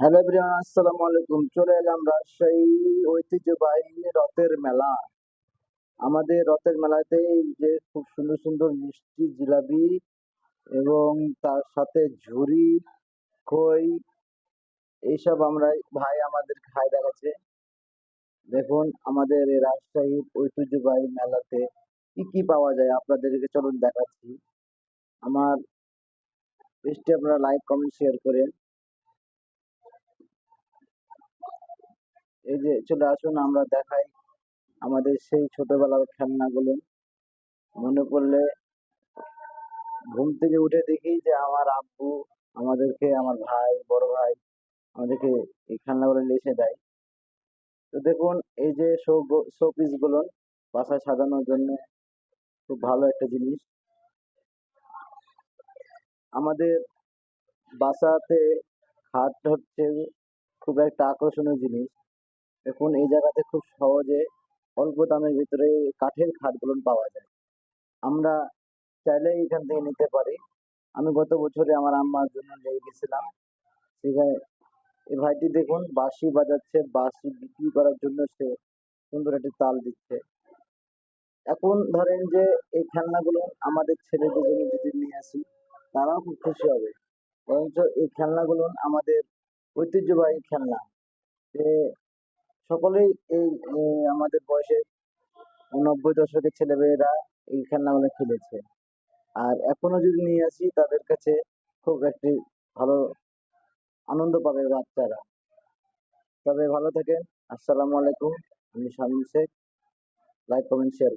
Hello everyone, আসসালামু আলাইকুম। চলে এলাম রাজশাহী ঐতিহ্যবাহী রথের মেলা। আমাদের রথের মেলাতে এই যে খুব সুন্দর সুন্দর মিষ্টি জিলাপি এবং তার সাথে ঝুরি, খই, এইসব আমরা ভাই আমাদের খায় দেখাচ্ছে। দেখুন আমাদের এই রাজশাহীর ঐতিহ্যবাহী মেলাতে কি কি পাওয়া যায় আপনাদেরকে চলুন দেখাচ্ছি। আমার পেজটি আপনারা লাইক কমেন্ট শেয়ার করেন। এই যে চলে আসুন আমরা দেখাই আমাদের সেই ছোটবেলার খেলনাগুলো। মনে পড়লে ঘুম থেকে উঠে দেখি যে আমার আব্বু আমাদেরকে, আমার ভাই, বড় ভাই আমাদেরকে এই খেলনাগুলো লিখে দেয়। তো দেখুন এই যে শোপিস গুলো বাসায় সাজানোর জন্য খুব ভালো একটা জিনিস। আমাদের বাসাতে খাট হচ্ছে খুব একটা আকর্ষণীয় জিনিস। দেখুন এই জায়গাতে খুব সহজে অল্প দামের ভিতরে কাঠের খাটগুলো পাওয়া যায়। আমরা চাইলে এখান থেকে নিতে পারি। আমি গত বছরে আমার আম্মার জন্য নিয়ে গেছিলাম। সেখানে এই ভাইটি দেখুন বাঁশি বাজাচ্ছে, বাঁশি বিক্রি করার জন্য সে সুন্দর একটি তাল দিচ্ছে। এখন ধরেন যে এই খেলনাগুলো আমাদের ছেলেদের জন্য যদি নিয়ে আসি, তারাও খুব খুশি হবে। বরঞ্চ এই খেলনাগুলো আমাদের ঐতিহ্যবাহী খেলনা, যে সকলেই এই আমাদের বয়সে 90 দশকের ছেলেমেয়েরা এই খেলনাগুলো খেলেছে। আর এখনো যদি নিয়ে আসি তাদের কাছে খুব একটি ভালো আনন্দ পাবে বাচ্চারা। তবে ভালো থাকেন। আসসালামু আলাইকুম। আমি Shamim Sheikh. Like comment share করুন।